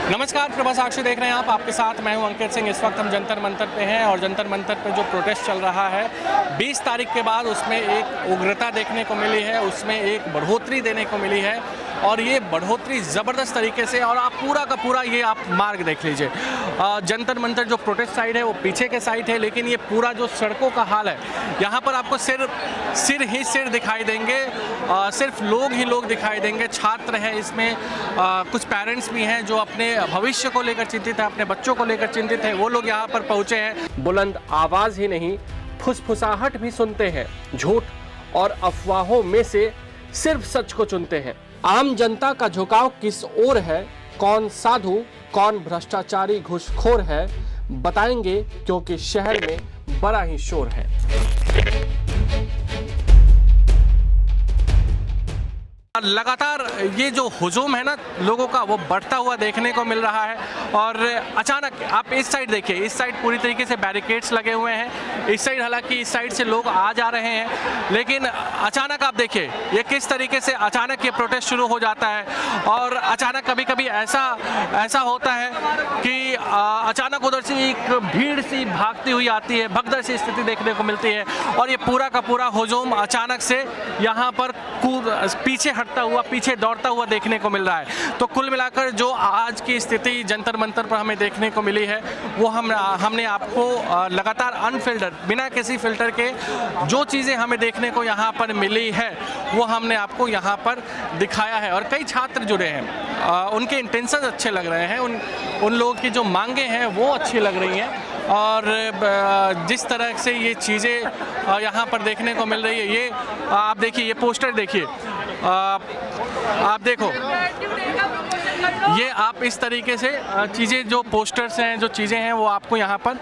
नमस्कार, प्रभा साक्षी देख रहे हैं आप। आपके साथ मैं हूं अंकित सिंह। इस वक्त हम जंतर मंतर पे हैं और जंतर मंतर पे जो प्रोटेस्ट चल रहा है 20 तारीख के बाद उसमें एक उग्रता देखने को मिली है, उसमें एक बढ़ोतरी देने को मिली है और ये बढ़ोतरी ज़बरदस्त तरीके से। और आप पूरा का पूरा ये आप मार्ग देख लीजिए। जंतर मंतर जो प्रोटेस्ट साइड है वो पीछे के साइड है, लेकिन ये पूरा जो सड़कों का हाल है यहाँ पर आपको सिर ही सिर दिखाई देंगे। सिर्फ लोग ही लोग दिखाई देंगे। छात्र हैं इसमें, कुछ पेरेंट्स भी हैं जो अपने भविष्य को लेकर चिंतित है, अपने बच्चों को लेकर चिंतित है। वो लोग यहाँ पर पहुँचे हैं। बुलंद आवाज़ ही नहीं, फुसफुसाहट भी सुनते हैं। झूठ और अफवाहों में से सिर्फ सच को चुनते हैं। आम जनता का झुकाव किस ओर है, कौन साधु कौन भ्रष्टाचारी घूसखोर है, बताएंगे, क्योंकि शहर में बड़ा ही शोर है। लगातार ये जो हुजूम है ना लोगों का, वो बढ़ता हुआ देखने को मिल रहा है। और अचानक आप इस साइड देखिए, इस साइड पूरी तरीके से बैरिकेड्स लगे हुए हैं। इस साइड हालांकि इस साइड से लोग आ जा रहे हैं, लेकिन अचानक आप देखिए ये किस तरीके से अचानक ये प्रोटेस्ट शुरू हो जाता है। और अचानक कभी कभी ऐसा होता है कि अचानक उधर से एक भीड़ सी भागती हुई आती है, भगदड़ सी स्थिति देखने को मिलती है और ये पूरा का पूरा हुजूम अचानक से यहाँ पर पीछे दौड़ता हुआ देखने को मिल रहा है। तो कुल मिलाकर जो आज की स्थिति जंतर मंतर पर हमें देखने को मिली है वो हमने आपको लगातार अनफिल्टर, बिना किसी फिल्टर के जो चीज़ें हमें देखने को यहाँ पर मिली है वो हमने आपको यहाँ पर दिखाया है। और कई छात्र जुड़े हैं, उनके इंटेंशन अच्छे लग रहे हैं, उन लोगों की जो मांगे हैं वो अच्छी लग रही हैं। और जिस तरह से ये चीज़ें यहाँ पर देखने को मिल रही है, ये आप देखिए, ये पोस्टर देखिए, आप देखो, ये आप इस तरीके से चीज़ें, जो पोस्टर्स हैं, जो चीज़ें हैं वो आपको यहाँ पर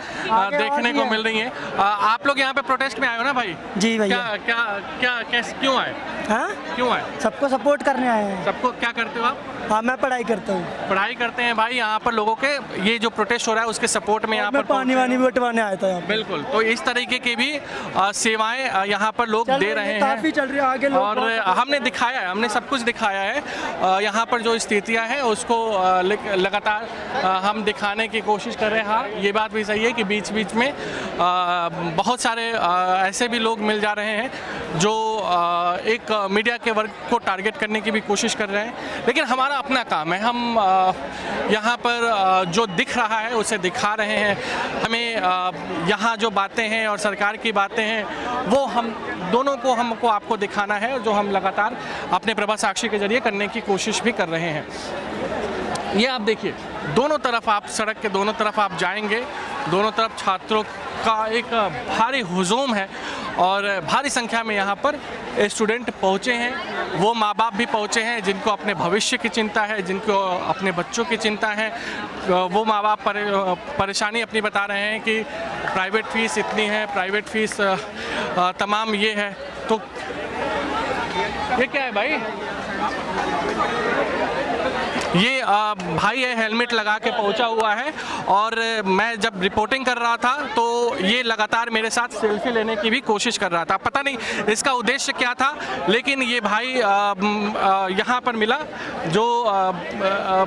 देखने को मिल रही हैं। आप लोग यहाँ पे प्रोटेस्ट में आए हो ना भाई? जी भैया। क्यों आए? हाँ, क्यों आए? सबको सपोर्ट करने आए हैं। सबको क्या करते हो आप? हाँ, मैं पढ़ाई करता हूँ। पढ़ाई करते हैं भाई। यहाँ पर लोगों के ये जो प्रोटेस्ट हो रहा है उसके सपोर्ट में यहाँ पर पानी वानी भी बंटवाने आया था। बिल्कुल। तो इस तरीके की भी सेवाएं यहाँ पर लोग दे रहे हैं, काफी चल रही है आगे लोग। और हमने दिखाया है, हमने सब कुछ दिखाया है। यहाँ पर जो स्थितियाँ हैं उसको लगातार हम दिखाने की कोशिश कर रहे हैं। हाँ, ये बात भी सही है कि बीच बीच में बहुत सारे ऐसे भी लोग मिल जा रहे हैं जो एक मीडिया के वर्ग को टारगेट करने की भी कोशिश कर रहे हैं, लेकिन हमारा अपना काम है। हम यहाँ पर जो दिख रहा है उसे दिखा रहे हैं। हमें यहाँ जो बातें हैं और सरकार की बातें हैं वो हम दोनों को हमको आपको दिखाना है, जो हम लगातार अपने प्रभा साक्षी के जरिए करने की कोशिश भी कर रहे हैं। ये आप देखिए, दोनों तरफ आप सड़क के दोनों तरफ आप जाएंगे, दोनों तरफ छात्रों का एक भारी हुजूम है और भारी संख्या में यहाँ पर स्टूडेंट पहुँचे हैं। वो माँ बाप भी पहुँचे हैं जिनको अपने भविष्य की चिंता है, जिनको अपने बच्चों की चिंता है। वो माँ बाप परेशानी अपनी बता रहे हैं कि प्राइवेट फ़ीस इतनी है, प्राइवेट फ़ीस तमाम ये है। तो ये क्या है भाई? ये भाई है, हेलमेट लगा के पहुंचा हुआ है और मैं जब रिपोर्टिंग कर रहा था तो ये लगातार मेरे साथ सेल्फी लेने की भी कोशिश कर रहा था। पता नहीं इसका उद्देश्य क्या था, लेकिन ये भाई यहाँ पर मिला जो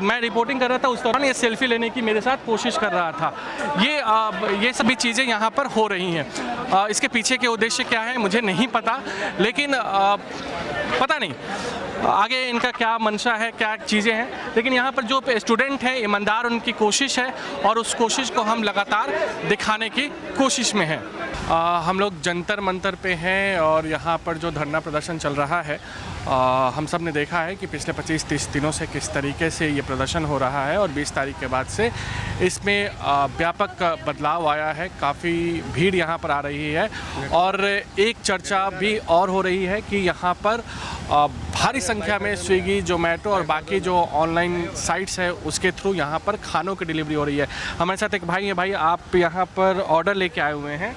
मैं रिपोर्टिंग कर रहा था उस दौरान ये सेल्फी लेने की मेरे साथ कोशिश कर रहा था। ये सभी चीज़ें यहाँ पर हो रही हैं। इसके पीछे के उद्देश्य क्या है मुझे नहीं पता, लेकिन पता नहीं आगे इनका क्या मंशा है, क्या चीज़ें हैं। लेकिन यहाँ पर जो स्टूडेंट हैं ईमानदार, उनकी कोशिश है और उस कोशिश को हम लगातार दिखाने की कोशिश में हैं। हम लोग जंतर मंतर पे हैं और यहाँ पर जो धरना प्रदर्शन चल रहा है, हम सब ने देखा है कि पिछले 25-30 दिनों से किस तरीके से ये प्रदर्शन हो रहा है और 20 तारीख के बाद से इसमें व्यापक बदलाव आया है। काफ़ी भीड़ यहाँ पर आ रही है और एक चर्चा भी और हो रही है कि यहाँ पर भारी संख्या में स्विगी, जोमेटो और बाकी जो ऑनलाइन साइट्स है उसके थ्रू यहाँ पर खानों की डिलीवरी हो रही है। हमारे साथ एक भाई है। भाई, आप यहाँ पर ऑर्डर लेके आए हुए हैं,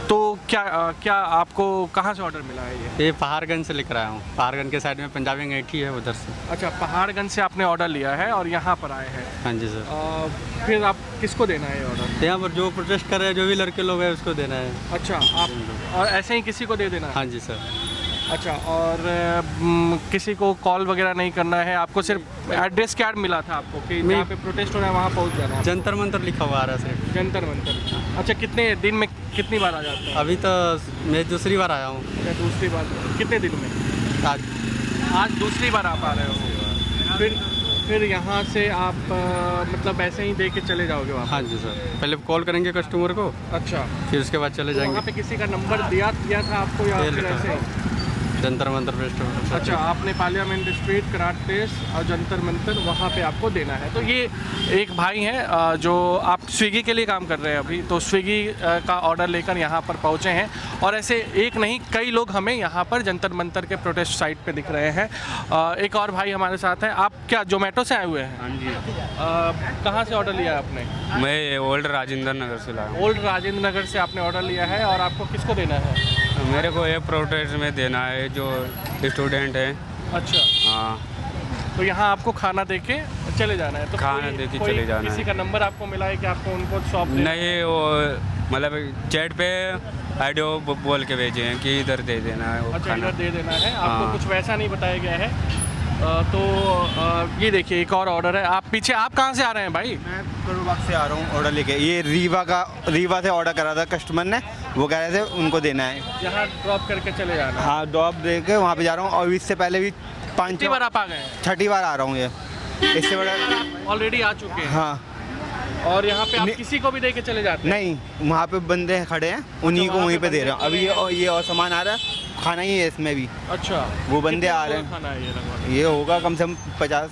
तो क्या आपको कहाँ से ऑर्डर मिला है? ये पहाड़गंज से लेकर आया हूँ। पहाड़गंज के साइड में पंजाबी अंगीठी है, उधर से। अच्छा, पहाड़गंज से आपने ऑर्डर लिया है और यहाँ पर आए हैं? हाँ जी सर। फिर आप किसको देना है ऑर्डर? यहाँ पर जो प्रोटेस्ट कर रहे हैं, जो भी लड़के लोग हैं उसको देना है। अच्छा, आप और ऐसे ही किसी को दे देना है? हाँ जी सर। अच्छा, और किसी को कॉल वगैरह नहीं करना है आपको, सिर्फ एड्रेस कार्ड मिला था आपको कि जहाँ पे प्रोटेस्ट हो रहा है वहाँ पहुँच जाना है? जंतर मंतर लिखा हुआ आ रहा है सिर्फ। जंतर मंतर। अच्छा, कितने दिन में कितनी बार आ जाते हैं? अभी तो मैं दूसरी बार आया हूँ। अच्छा, दूसरी बार। कितने दिन में? आज दूसरी बार आप आ रहे हो? फिर यहाँ से आप मतलब ऐसे ही दे के चले जाओगे वहाँ? हाँ जी सर, पहले कॉल करेंगे कस्टमर को, अच्छा, फिर उसके बाद चले तो वहाँ जाएंगे। पे किसी का नंबर दिया था आपको या ये फिर लिखा ऐसे ही? जंतर मंतर फेस्टिवल। अच्छा, आपने पार्लियामेंट स्ट्रीट, कराट प्लेस और जंतर मंतर वहाँ पे आपको देना है। तो ये एक भाई हैं जो आप स्विगी के लिए काम कर रहे हैं अभी, तो स्विगी का ऑर्डर लेकर यहाँ पर पहुँचे हैं और ऐसे एक नहीं कई लोग हमें यहाँ पर जंतर मंतर के प्रोटेस्ट साइट पे दिख रहे हैं। एक और भाई हमारे साथ हैं। आप क्या जोमेटो से आए हुए हैं? हाँ जी, कहाँ से ऑर्डर लिया आपने? मैं ओल्ड राजेंद्र नगर से लाया हूँ। ओल्ड राजेंद्र नगर से आपने ऑर्डर लिया है और आपको किसको देना है? मेरे को एक प्रोटेस्ट में देना है जो स्टूडेंट है। अच्छा, हाँ, तो यहाँ आपको खाना दे के चले जाना है? तो खाना दे के चले जाना किसी है। का नंबर आपको मिला है कि आपको उनको शॉप नहीं, वो मतलब चैट पे ऑडियो बोल के भेजे हैं कि इधर दे देना है वो अच्छा, खाना। इधर दे देना है आपको? हाँ। कुछ वैसा नहीं बताया गया है। ये देखिए एक और ऑर्डर है। आप पीछे, आप कहाँ से आ रहे हैं भाई? मैं करोल बाग से आ रहा हूँ ऑर्डर लेके। ये रीवा से ऑर्डर करा था कस्टमर ने, वो कह रहे थे उनको देना है। यहाँ ड्रॉप करके चले जाना है? हाँ, ड्रॉप दे के वहाँ पे जा रहा हूँ और इससे पहले भी कितनी बार आप आ गए हैं? छठी बार आ रहा हूँ ये, इससे बड़ा। ऑलरेडी आ चुके हैं? हाँ, और यहाँ पे आप नहीं- किसी को भी दे के चले जाते हैं? नहीं, वहाँ पे बंदे खड़े हैं, उन्हीं को वहाँ वहीं पे पे दे रहे हैं। अभी ये और सामान आ रहा है, खाना ही है इसमें भी। अच्छा, वो बंदे कितने आ रहे लोगों का हैं। खाना है ये लगभग? ये होगा कम से कम 50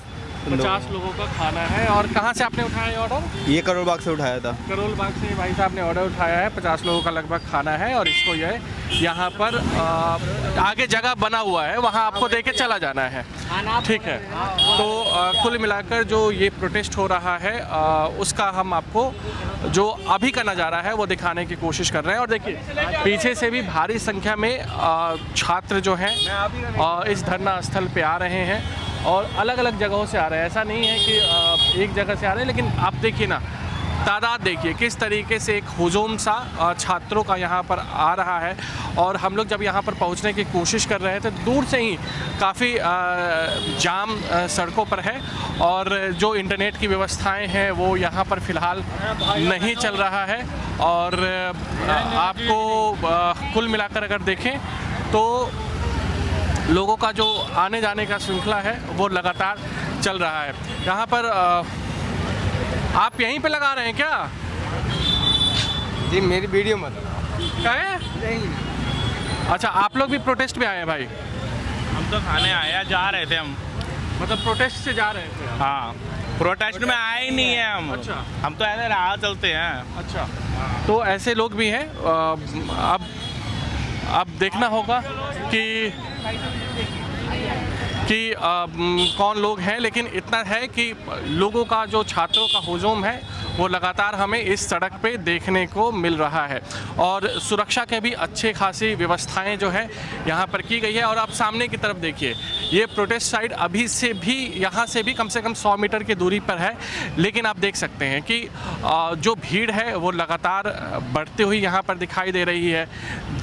लोगों का खाना है। और कहाँ से आपने उठाया ये ऑर्डर? ये करोल बाग से उठाया था। करोल बाग से भाई साहब ने ऑर्डर उठाया है। 50 लोगों का लगभग खाना है और इसको ये यहाँ पर आगे जगह बना हुआ है, वहाँ आपको दे के चला जाना है। ठीक है, तो कुल मिलाकर जो ये प्रोटेस्ट हो रहा है उसका हम आपको जो अभी का नज़ारा है वो दिखाने की कोशिश कर रहे हैं। और देखिए पीछे से भी भारी संख्या में छात्र जो हैं इस धरना स्थल पे आ रहे हैं और अलग अलग जगहों से आ रहे हैं। ऐसा नहीं है कि एक जगह से आ रहे हैं, लेकिन आप देखिए ना, तादाद देखिए किस तरीके से एक हुजूम सा छात्रों का यहाँ पर आ रहा है। और हम लोग जब यहाँ पर पहुँचने की कोशिश कर रहे थे, दूर से ही काफ़ी जाम सड़कों पर है और जो इंटरनेट की व्यवस्थाएं हैं वो यहाँ पर फ़िलहाल नहीं चल रहा है। और आपको कुल मिलाकर अगर देखें तो लोगों का जो आने जाने का श्रृंखला है वो लगातार चल रहा है। यहाँ पर आप यहीं पे लगा रहे हैं क्या? जी, मेरी वीडियो मत। क्या है? अच्छा, आप लोग भी प्रोटेस्ट में आए हैं भाई? हम तो खाने आए, जा रहे थे हम। मतलब प्रोटेस्ट से जा रहे थे आप? हाँ, प्रोटेस्ट में आए ही नहीं है हम। अच्छा। हम तो ऐसे राह चलते हैं। अच्छा, तो ऐसे लोग भी हैं। अब देखना होगा कि कौन लोग हैं, लेकिन इतना है कि लोगों का जो छात्रों का हुजूम है वो लगातार हमें इस सड़क पे देखने को मिल रहा है। और सुरक्षा के भी अच्छे खासी व्यवस्थाएं जो है यहाँ पर की गई है। और आप सामने की तरफ देखिए, ये प्रोटेस्ट साइड अभी से भी यहाँ से भी कम से कम 100 मीटर की दूरी पर है, लेकिन आप देख सकते हैं कि जो भीड़ है वो लगातार बढ़ती हुई यहाँ पर दिखाई दे रही है।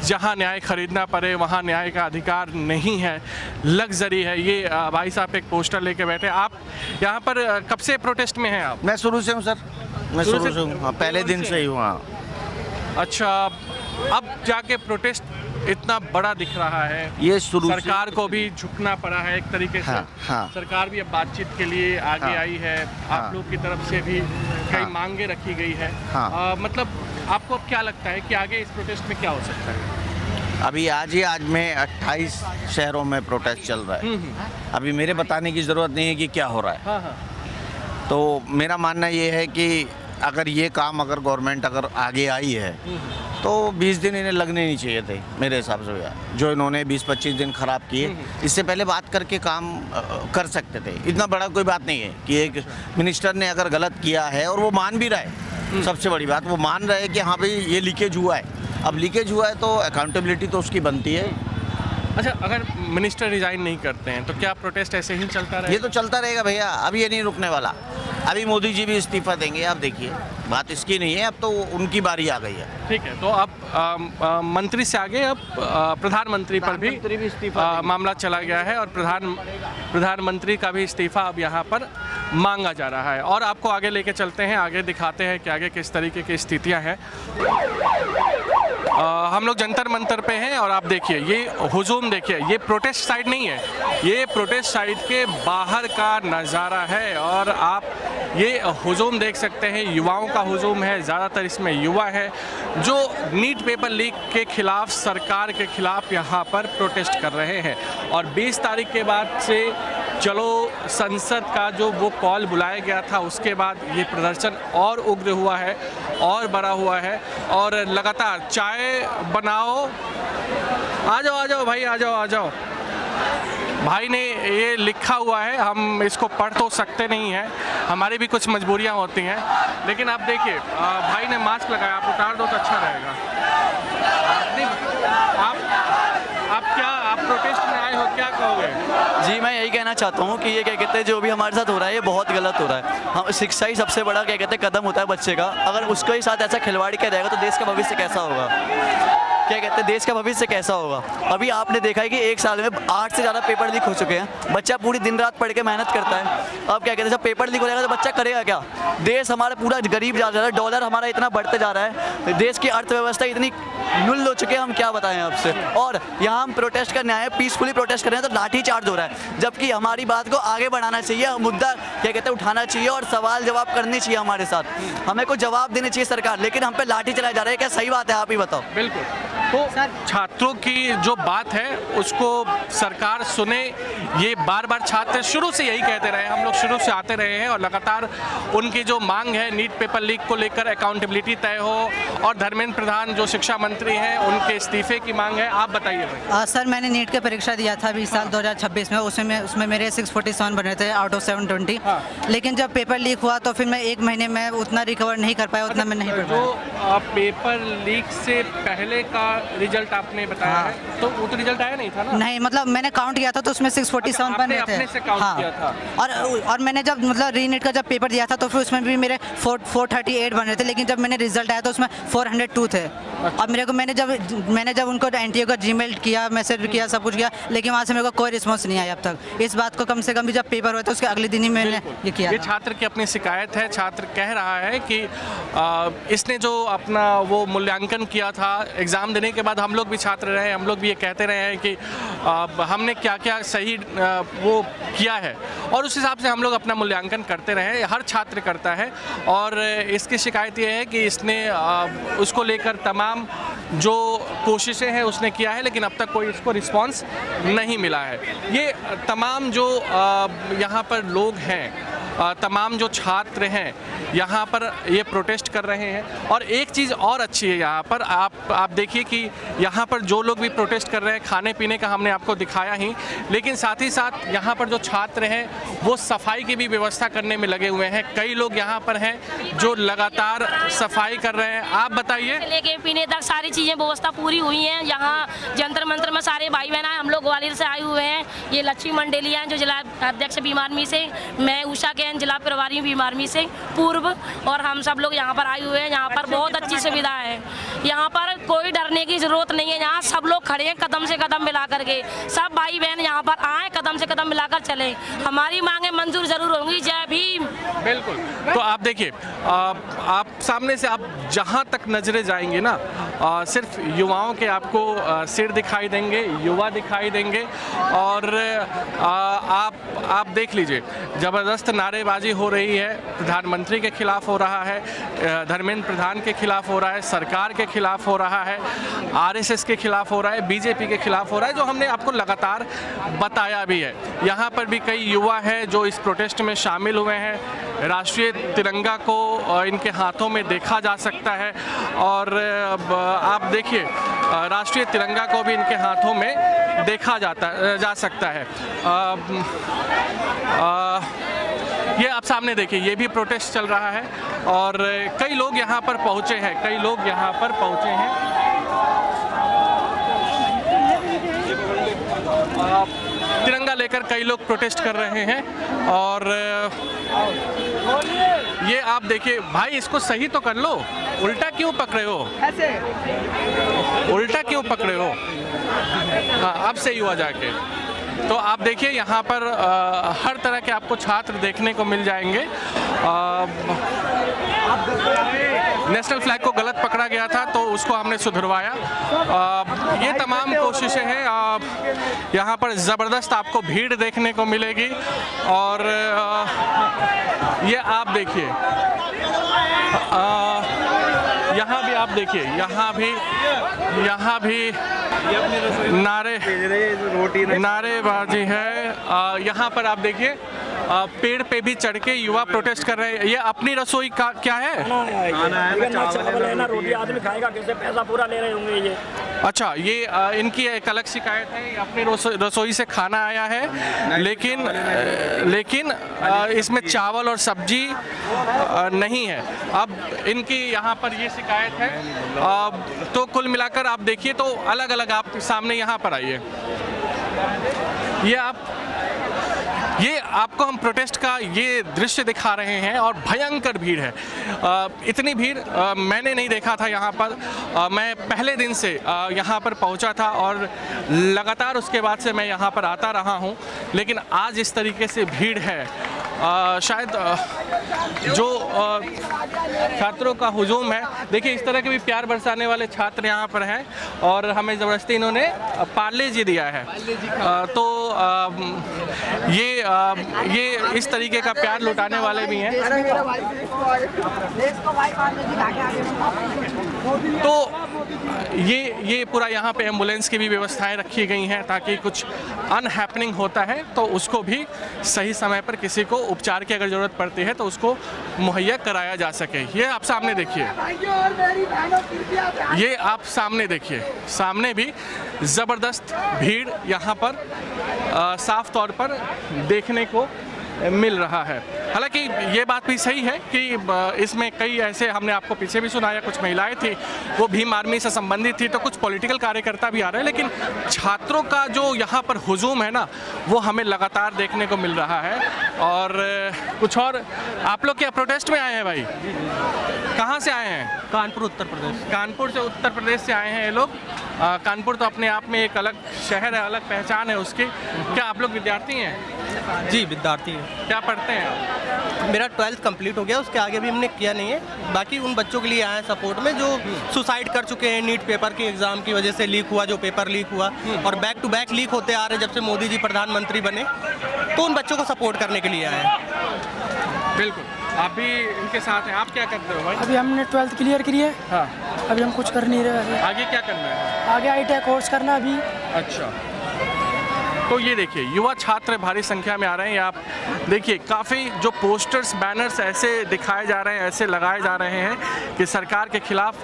जहाँ न्याय खरीदना पड़े वहाँ न्याय का अधिकार नहीं है, लग्जरी है। ये भाई साहब एक पोस्टर लेके बैठे। आप यहाँ पर कब से प्रोटेस्ट में हैं आप? मैं शुरू से हूँ सर, मैं शुरू शुरू से? से हूँ। हाँ, पहले दिन से ही हूँ। हाँ। अच्छा, अब जाके प्रोटेस्ट इतना बड़ा दिख रहा है। ये शुरू से- सरकार को भी झुकना पड़ा है एक तरीके से। हाँ, हाँ। सरकार भी अब बातचीत के लिए आगे हाँ, आई है। हाँ। आप लोग की तरफ से भी कई हाँ। मांगे रखी गई है। हाँ। मतलब आपको अब क्या लगता है कि आगे इस प्रोटेस्ट में क्या हो सकता है? अभी आज में 28 शहरों में प्रोटेस्ट चल रहा है। अभी मेरे बताने की ज़रूरत नहीं है कि क्या हो रहा है। हाँ हाँ। तो मेरा मानना ये है कि अगर ये काम अगर गवर्नमेंट अगर आगे आई है तो 20 दिन इन्हें लगने नहीं चाहिए थे मेरे हिसाब से भैया। जो इन्होंने 20-25 दिन ख़राब किए, इससे पहले बात करके काम कर सकते थे। इतना बड़ा कोई बात नहीं है कि एक मिनिस्टर ने अगर गलत किया है और वो मान भी रहा है। सबसे बड़ी बात, वो मान रहे हैं कि हाँ भाई ये लीकेज हुआ है। अब लीकेज हुआ है तो अकाउंटेबिलिटी तो उसकी बनती है। अच्छा, अगर मिनिस्टर रिजाइन नहीं करते हैं तो क्या प्रोटेस्ट ऐसे ही चलता रहेगा? ये तो चलता रहेगा भैया, अब ये नहीं रुकने वाला। अभी मोदी जी भी इस्तीफा देंगे, आप देखिए। बात इसकी नहीं है, अब तो उनकी बारी आ गई है। ठीक है, तो अब मंत्री से आगे अब प्रधानमंत्री पर भी मामला चला गया है और प्रधानमंत्री का भी इस्तीफा अब यहाँ पर मांगा जा रहा है। और आपको आगे लेके चलते हैं, आगे दिखाते हैं कि आगे किस तरीके की स्थितियाँ हैं। हम लोग जंतर मंतर पे हैं और आप देखिए ये हुजूम देखिए, ये प्रोटेस्ट साइट नहीं है, ये प्रोटेस्ट साइट के बाहर का नज़ारा है। और आप ये हुजूम देख सकते हैं, युवाओं का हुजूम है, ज़्यादातर इसमें युवा है जो नीट पेपर लीक के खिलाफ, सरकार के खिलाफ यहाँ पर प्रोटेस्ट कर रहे हैं। और 20 तारीख के बाद से चलो संसद का जो वो कॉल बुलाया गया था, उसके बाद ये प्रदर्शन और उग्र हुआ है और बड़ा हुआ है। और लगातार चाय बनाओ, आ जाओ भाई, आ जाओ। भाई ने ये लिखा हुआ है, हम इसको पढ़ तो सकते नहीं हैं, हमारी भी कुछ मजबूरियां होती हैं। लेकिन आप देखिए भाई ने मास्क लगाया, आप उतार दो तो अच्छा रहेगा। आप प्रोटेस्ट में आए हो, क्या कहोगे? जी मैं यही कहना चाहता हूँ कि ये क्या कहते हैं, जो भी हमारे साथ हो रहा है ये बहुत गलत हो रहा है। हम शिक्षा ही सबसे बड़ा क्या कहते हैं कदम होता है बच्चे का। अगर उसके ही साथ ऐसा खिलवाड़ किया जाएगा तो देश का भविष्य कैसा होगा, क्या कहते हैं देश का भविष्य कैसा होगा। अभी आपने देखा है कि एक साल में 8 से ज़्यादा पेपर लीक हो चुके हैं। बच्चा पूरी दिन रात पढ़ के मेहनत करता है, अब क्या कहते हैं जब पेपर लीक हो जाएगा तो बच्चा करेगा क्या। देश हमारा पूरा गरीब जा रहा है, डॉलर हमारा इतना बढ़ते जा रहा है, देश की अर्थव्यवस्था इतनी नुल हो चुके हैं, हम क्या बताएं आपसे। और यहाँ हम प्रोटेस्ट करने आए हैं, पीसफुली प्रोटेस्ट कर रहे हैं तो लाठी चार्ज हो रहा है। जबकि हमारी बात को आगे बढ़ाना चाहिए, मुद्दा क्या कहते हैं उठाना चाहिए और सवाल जवाब करनी चाहिए हमारे साथ, हमें कोई जवाब देनी चाहिए सरकार। लेकिन हम पे लाठी चलाए जा रहे हैं, क्या सही बात है? आप ही बताओ। बिल्कुल, तो छात्रों की जो बात है उसको सरकार सुने, ये बार बार छात्र शुरू से यही कहते रहे, हम लोग शुरू से आते रहे हैं। और लगातार उनकी जो मांग है नीट पेपर लीक को लेकर अकाउंटेबिलिटी तय हो और धर्मेंद्र प्रधान जो शिक्षा मंत्री हैं उनके इस्तीफे की मांग है। आप बताइए भाई। सर मैंने नीट की परीक्षा दिया था 20 साल 2026 में, उसमें मेरे 647 बने थे आउट ऑफ 720। लेकिन जब पेपर लीक हुआ तो फिर मैं 1 महीने में उतना रिकवर नहीं कर पाया, उतना मैं नहीं पढ़ पाया। जो पेपर लीक से पहले का रिजल्ट आपने बताया है, तो वो तो रिजल्ट आया नहीं था ना? नहीं, मतलब मैंने काउंट किया था तो उसमें 647 बने थे। अपने से काउंट किया था। और मैंने जब मतलब रीनीट का जब पेपर दिया था तो फिर उसमें भी मेरे 438 बन रहे थे। लेकिन जब मैंने रिजल्ट आया तो उसमें 402 थे। और मेरे को मैंने जब उनको एनटीए का जीमेल किया, मैसेज किया, सब कुछ किया, लेकिन वहाँ से मेरे को कोई रिस्पॉन्स नहीं आया अब तक। इस बात को कम से कम भी जब पेपर हुआ था उसके अगले दिन ही मैंने ये किया। ये छात्र की अपनी शिकायत है। छात्र कह रहा है कि इसने जो अपना वो मूल्यांकन किया था एग्ज़ाम देने के बाद, हम लोग भी छात्र रहे, हम लोग भी ये कहते रहे हैं कि हमने क्या क्या सही वो किया है और उस हिसाब से हम लोग अपना मूल्यांकन करते रहे। हर छात्र करता है और इसकी शिकायत ये है कि इसने उसको लेकर तमाम जो कोशिशें हैं उसने किया है, लेकिन अब तक कोई इसको रिस्पांस नहीं मिला है। ये तमाम जो यहाँ पर लोग हैं, तमाम जो छात्र हैं यहाँ पर ये प्रोटेस्ट कर रहे हैं। और एक चीज़ और अच्छी है यहाँ पर, आप देखिए कि यहाँ पर जो लोग भी प्रोटेस्ट कर रहे हैं, खाने पीने का हमने आपको दिखाया ही, लेकिन साथ ही साथ यहाँ पर जो छात्र हैं वो सफाई की भी व्यवस्था करने में लगे हुए हैं। कई लोग यहाँ पर हैं जो लगातार सफाई कर रहे हैं। आप बताइए। लेके पीने तक सारी चीज़ें व्यवस्था पूरी हुई हैं। यहाँ जंतर मंतर में सारे भाई बहन आए, हम लोग ग्वालियर से आए हुए हैं। ये लक्ष्मी मंडेलिया हैं जो जिला अध्यक्ष बीमारमी से, मैं उषा जिला प्रभारी बीमारमी से पूर्व, और हम सब लोग यहाँ पर आए हुए हैं। यहाँ पर बहुत अच्छी सुविधा है, यहाँ पर कोई डरने की जरूरत नहीं है। यहाँ सब लोग खड़े हैं कदम से कदम मिला करके, सब भाई बहन यहाँ पर आए, कदम से कदम मिलाकर चले। हमारी मांगे मंजूर जरूर होंगी। जय भीम। बिल्कुल। तो आप देखिए, आप सामने से आप जहाँ तक नजरें जाएंगे ना, सिर्फ युवाओं के आपको सिर दिखाई देंगे, युवा दिखाई देंगे। और आप देख लीजिए, ज़बरदस्त नारेबाजी हो रही है, प्रधानमंत्री के खिलाफ हो रहा है, धर्मेंद्र प्रधान के खिलाफ हो रहा है, सरकार के खिलाफ हो रहा है, आरएसएस के खिलाफ हो रहा है, बीजेपी के खिलाफ हो रहा है, जो हमने आपको लगातार बताया भी है। यहाँ पर भी कई युवा हैं जो इस प्रोटेस्ट में शामिल हुए हैं। राष्ट्रीय तिरंगा को इनके हाथों में देखा जा सकता है और आप देखिए राष्ट्रीय तिरंगा को भी इनके हाथों में देखा जा सकता है। ये आप सामने देखिए, ये भी प्रोटेस्ट चल रहा है और कई लोग यहाँ पर पहुँचे हैं, कई लोग यहाँ पर पहुँचे हैं। तिरंगा लेकर कई लोग प्रोटेस्ट कर रहे हैं। और ये आप देखिए भाई, इसको सही तो कर लो, उल्टा क्यों पकड़े हो, उल्टा क्यों पकड़े हो। हाँ, अब सही हुआ जाके। तो आप देखिए यहाँ पर हर तरह के आपको छात्र देखने को मिल जाएंगे। नेशनल फ्लैग को गलत पकड़ा गया था तो उसको हमने सुधरवाया। ये तमाम कोशिशें हैं। यहाँ पर ज़बरदस्त आपको भीड़ देखने को मिलेगी। और ये आप देखिए, यहाँ भी आप देखिए, यहाँ भी नारेबाजी है। यहाँ पर आप देखिए पेड़ पे भी चढ़ के युवा प्रोटेस्ट कर रहे हैं। ये अपनी रसोई का क्या है? रोटी आदमी खाएगा कैसे, पैसा पूरा ले रहे होंगे ये। अच्छा, ये इनकी एक अलग शिकायत है, ये अपनी रसोई से खाना आया है, लेकिन इसमें चावल और सब्जी नहीं है। अब इनकी यहाँ पर ये शिकायत है। तो कुल मिलाकर आप देखिए तो अलग अलग आप सामने यहाँ पर आइए। ये आपको हम प्रोटेस्ट का ये दृश्य दिखा रहे हैं और भयंकर भीड़ है। इतनी भीड़ मैंने नहीं देखा था यहाँ पर। मैं पहले दिन से यहाँ पर पहुँचा था और लगातार उसके बाद से मैं यहाँ पर आता रहा हूँ, लेकिन आज इस तरीके से भीड़ है। शायद जो छात्रों का हुजूम है, देखिए इस तरह के भी प्यार बरसाने वाले छात्र यहाँ पर हैं और हमें ज़बरदस्ती इन्होंने पार्ले जी दिया है। तो ये इस तरीके का प्यार लुटाने वाले भी हैं। तो ये पूरा यहाँ पे एम्बुलेंस की भी व्यवस्थाएं रखी गई हैं ताकि कुछ अनहैपनिंग होता है तो उसको भी सही समय पर किसी को उपचार की अगर ज़रूरत पड़ती है तो उसको मुहैया कराया जा सके। ये आप सामने देखिए, ये आप सामने देखिए, सामने भी ज़बरदस्त भीड़ यहाँ पर साफ तौर पर देखने को मिल रहा है। हालांकि ये बात भी सही है कि इसमें कई ऐसे, हमने आपको पीछे भी सुनाया, कुछ महिलाएं थी वो भीम आर्मी से संबंधित थी, तो कुछ पॉलिटिकल कार्यकर्ता भी आ रहे हैं, लेकिन छात्रों का जो यहाँ पर हुजूम है ना वो हमें लगातार देखने को मिल रहा है। और कुछ और, आप लोग क्या प्रोटेस्ट में आए हैं भाई? कहाँ से आए हैं? कानपुर उत्तर प्रदेश। कानपुर से, उत्तर प्रदेश से आए हैं ये लोग। कानपुर तो अपने आप में एक अलग शहर है, अलग पहचान है उसकी। क्या आप लोग विद्यार्थी हैं? जी विद्यार्थी हैं। क्या पढ़ते हैं? मेरा 12th कंप्लीट हो गया, उसके आगे भी हमने किया नहीं है। बाकी उन बच्चों के लिए आए हैं सपोर्ट में जो सुसाइड कर चुके हैं नीट पेपर के एग्ज़ाम की वजह से। लीक हुआ, जो पेपर लीक हुआ और बैक टू बैक लीक होते आ रहे जब से मोदी जी प्रधानमंत्री बने, तो उन बच्चों को सपोर्ट करने के लिए आए हैं। बिल्कुल, आप भी इनके साथ हैं। आप क्या करते हो भाई? अभी हमने 12th क्लियर करी है। हाँ, अभी हम कुछ कर नहीं रहे। आगे क्या करना है? आगे ITI कोर्स करना अभी। अच्छा, तो ये देखिए युवा छात्र भारी संख्या में आ रहे हैं। आप देखिए काफ़ी जो पोस्टर्स, बैनर्स ऐसे दिखाए जा रहे हैं, ऐसे लगाए जा रहे हैं कि सरकार के खिलाफ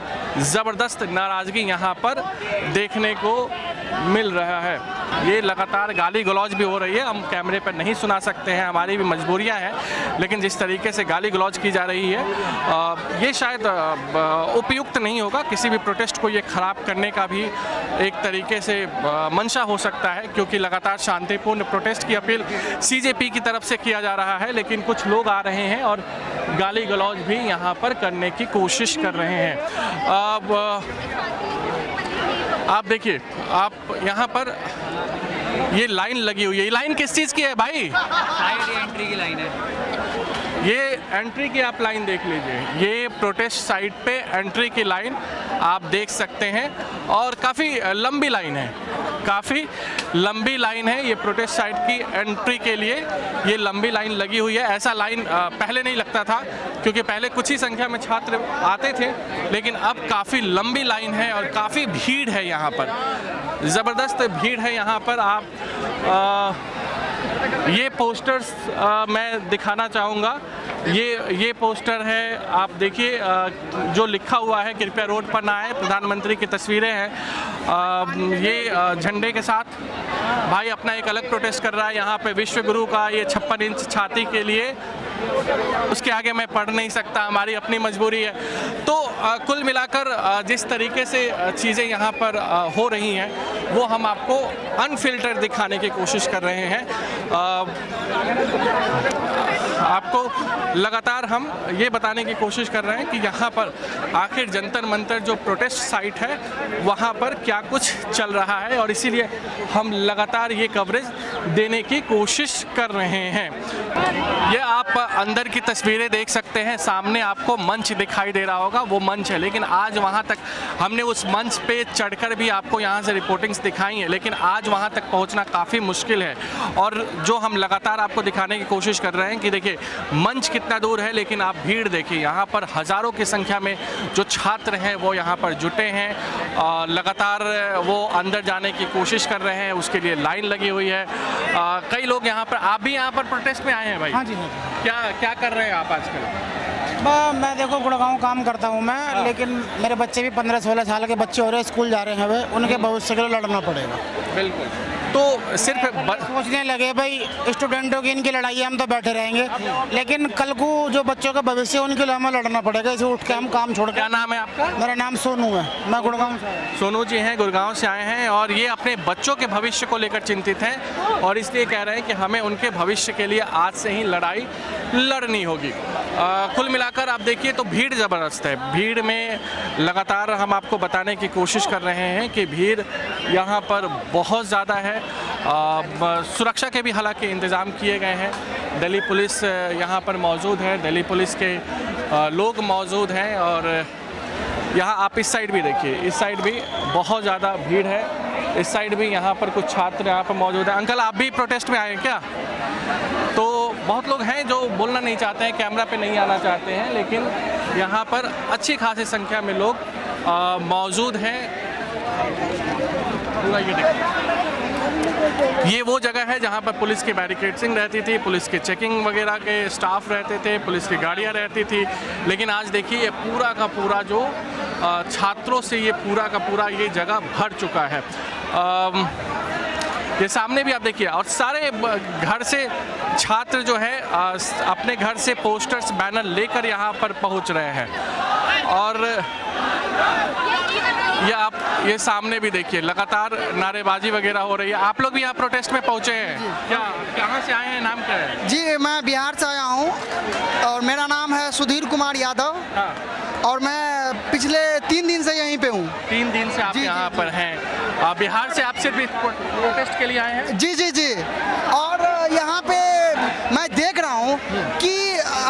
ज़बरदस्त नाराज़गी यहाँ पर देखने को मिल रहा है। ये लगातार गाली गलौज भी हो रही है, हम कैमरे पर नहीं सुना सकते हैं, हमारी भी मजबूरियां हैं, लेकिन जिस तरीके से गाली गलौज की जा रही है ये शायद उपयुक्त नहीं होगा। किसी भी प्रोटेस्ट को ये ख़राब करने का भी एक तरीके से मंशा हो सकता है, क्योंकि लगातार शांतिपूर्ण प्रोटेस्ट की अपील CJP की तरफ से किया जा रहा है, लेकिन कुछ लोग आ रहे हैं और गाली गलौज भी यहाँ पर करने की कोशिश कर रहे हैं। अब आप देखिए, आप यहाँ पर ये लाइन लगी हुई है। ये लाइन किस चीज़ की है भाई? एंट्री की लाइन है। ये एंट्री की आप लाइन देख लीजिए, ये प्रोटेस्ट साइट पे एंट्री की लाइन आप देख सकते हैं और काफ़ी लंबी लाइन है, काफ़ी लंबी लाइन है। ये प्रोटेस्ट साइट की एंट्री के लिए ये लंबी लाइन लगी हुई है। ऐसा लाइन पहले नहीं लगता था, क्योंकि पहले कुछ ही संख्या में छात्र आते थे, लेकिन अब काफ़ी लंबी लाइन है और काफ़ी भीड़ है यहाँ पर, ज़बरदस्त भीड़ है यहाँ पर। आप ये पोस्टर्स मैं दिखाना चाहूँगा। ये पोस्टर है, आप देखिए जो लिखा हुआ है कृपया रोड पर ना आए, प्रधानमंत्री की तस्वीरें हैं। ये झंडे के साथ भाई अपना एक अलग प्रोटेस्ट कर रहा है। यहाँ पे विश्व गुरु का ये 56 इंच छाती के लिए उसके आगे मैं पढ़ नहीं सकता, हमारी अपनी मजबूरी है। तो कुल मिलाकर जिस तरीके से चीज़ें यहाँ पर हो रही हैं वो हम आपको अनफिल्टर दिखाने की कोशिश कर रहे हैं। आपको लगातार हम ये बताने की कोशिश कर रहे हैं कि यहाँ पर आखिर जंतर मंतर जो प्रोटेस्ट साइट है वहाँ पर क्या कुछ चल रहा है, और इसीलिए हम लगातार ये कवरेज देने की कोशिश कर रहे हैं। ये आप अंदर की तस्वीरें देख सकते हैं, सामने आपको मंच दिखाई दे रहा होगा, वो मंच है। लेकिन आज वहाँ तक हमने उस मंच पे चढ़कर भी आपको यहाँ से रिपोर्टिंग्स दिखाई हैं, लेकिन आज वहाँ तक पहुँचना काफ़ी मुश्किल है। और जो हम लगातार आपको दिखाने की कोशिश कर रहे हैं कि देखिए मंच कितना दूर है, लेकिन आप भीड़ देखिए, यहाँ पर हज़ारों की संख्या में जो छात्र हैं वो यहाँ पर जुटे हैं। लगातार वो अंदर जाने की कोशिश कर रहे हैं, उसके लिए लाइन लगी हुई है। कई लोग यहाँ पर, आप भी यहाँ पर प्रोटेस्ट में आए हैं भाई? हाँ जी। क्या कर रहे हैं आप आजकल? मैं देखो गुड़गांव काम करता हूँ मैं, लेकिन मेरे बच्चे भी 15-16 साल के बच्चे हो रहे हैं, स्कूल जा रहे हैं, वे उनके भविष्य के लिए लड़ना पड़ेगा। बिल्कुल। तो सिर्फ सोचने लगे भाई स्टूडेंटों की इनकी लड़ाई है, हम तो बैठे रहेंगे, लेकिन कल को जो बच्चों का भविष्य है उनके लिए हमें लड़ना पड़ेगा। इसे उठ के हम काम छोड़। क्या नाम है आपका? मेरा नाम सोनू है, मैं गुड़गांव से आया हूं। सोनू जी हैं, गुड़गांव से आए हैं, और ये अपने बच्चों के भविष्य को लेकर चिंतित हैं, और इसलिए कह रहे हैं कि हमें उनके भविष्य के लिए आज से ही लड़ाई लड़नी होगी। कुल मिलाकर आप देखिए तो भीड़ ज़बरदस्त है। भीड़ में लगातार हम आपको बताने की कोशिश कर रहे हैं कि भीड़ यहाँ पर बहुत ज़्यादा है। सुरक्षा के भी हालांकि इंतज़ाम किए गए हैं। दिल्ली पुलिस यहाँ पर मौजूद है, दिल्ली पुलिस के लोग मौजूद हैं, और यहाँ आप इस साइड भी देखिए, इस साइड भी बहुत ज़्यादा भीड़ है। इस साइड भी यहाँ पर कुछ छात्र यहाँ पर मौजूद हैं। अंकल, आप भी प्रोटेस्ट में आए हैं क्या? तो बहुत लोग हैं जो बोलना नहीं चाहते हैं, कैमरा पे नहीं आना चाहते हैं, लेकिन यहाँ पर अच्छी खासी संख्या में लोग मौजूद हैं। पूरा ये देखिए, ये वो जगह है जहाँ पर पुलिस की बैरिकेडिंग रहती थी, पुलिस के चेकिंग वगैरह के स्टाफ रहते थे, पुलिस की गाड़ियाँ रहती थी। लेकिन आज देखिए ये पूरा का पूरा जो छात्रों से ये पूरा का पूरा ये जगह भर चुका है। ये सामने भी आप देखिए, और सारे घर से छात्र जो है अपने घर से पोस्टर्स बैनर लेकर यहाँ पर पहुँच रहे हैं। और ये सामने भी देखिए लगातार नारेबाजी वगैरह हो रही है। आप लोग भी यहाँ प्रोटेस्ट में पहुँचे हैं क्या? कहाँ से आए हैं, नाम क्या है? जी, मैं बिहार से आया हूँ और मेरा नाम है सुधीर कुमार यादव। हाँ। और मैं पिछले 3 दिन से यहीं पे हूँ। 3 दिन से आप यहाँ पर हैं। बिहार से आप सिर्फ प्रोटेस्ट के लिए आए हैं? जी जी जी। और यहाँ पे मैं देख रहा हूँ कि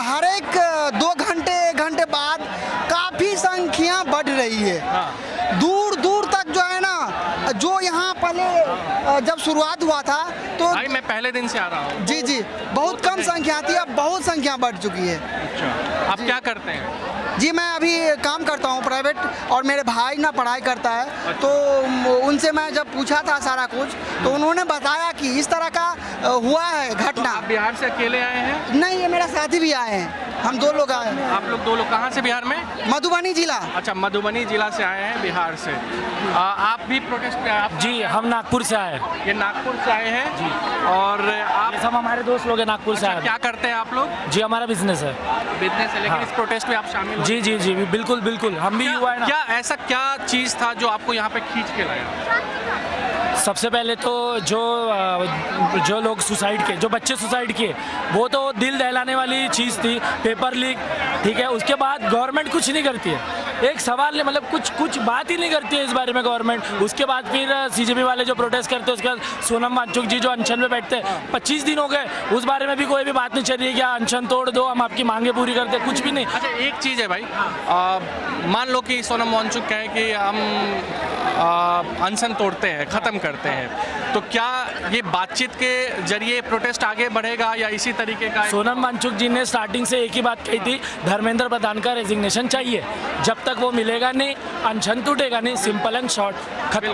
हर एक 2 घंटे 1 घंटे बाद काफ़ी संख्या बढ़ रही है। हाँ। दूर दूर तक जो है ना, जो यहाँ पहले जब शुरुआत हुआ था तो भाई मैं पहले दिन से आ रहा हूँ। जी जी, बहुत कम संख्या थी, अब बहुत संख्या बढ़ चुकी है। अच्छा, आप क्या करते हैं? जी, मैं अभी काम करता हूँ प्राइवेट, और मेरे भाई ना पढ़ाई करता है। तो उनसे मैं जब पूछा था सारा कुछ, तो उन्होंने बताया कि इस तरह का हुआ है घटना। आप बिहार से अकेले आए हैं? नहीं, ये मेरा साथी भी आए हैं, हम 2 लोग आए हैं। आप लोग 2 लोग कहाँ से बिहार में? मधुबनी जिला। अच्छा, मधुबनी जिला से आए हैं बिहार से। आप भी प्रोटेस्ट पे आए? जी, हम नागपुर से आए हैं। ये नागपुर से आए हैं जी। और आप? सब हमारे दोस्त लोग हैं नागपुर से आए। क्या करते हैं आप लोग? जी, हमारा बिजनेस है। बिजनेस है, लेकिन इस प्रोटेस्ट में आप शामिल हो? जी जी जी, बिल्कुल बिल्कुल, हम भी युवा है ना। क्या ऐसा क्या चीज़ था जो आपको यहाँ पे खींच के लाया? सबसे पहले तो जो लोग सुसाइड किए, जो बच्चे सुसाइड किए, वो तो दिल दहलाने वाली चीज़ थी, पेपर लीक, ठीक है। उसके बाद गवर्नमेंट कुछ नहीं करती है, एक सवाल नहीं, मतलब कुछ बात ही नहीं करती है इस बारे में गवर्नमेंट। उसके बाद फिर सीजेपी वाले जो प्रोटेस्ट करते हैं, उसके बाद सोनम वांगचुक जी जो अनशन में बैठते हैं, 25 दिन हो गए, उस बारे में भी कोई भी बात नहीं चल रही है। क्या अनशन तोड़ दो, हम आपकी मांगे पूरी करते, कुछ भी नहीं। अच्छा, एक चीज़ है भाई, मान लो कि सोनम वांगचुक कहे कि हम अनशन तोड़ते हैं, ख़त्म करते हैं, तो क्या ये बातचीत के जरिए प्रोटेस्ट आगे बढ़ेगा या इसी तरीके का? सोनम वांगचुक जी ने स्टार्टिंग से एक ही बात कही थी, धर्मेंद्र प्रधान का रेजिग्नेशन चाहिए। जब तक वो मिलेगा नहीं, अनशन टूटेगा नहीं, सिंपल एंड शॉर्ट, खत्म।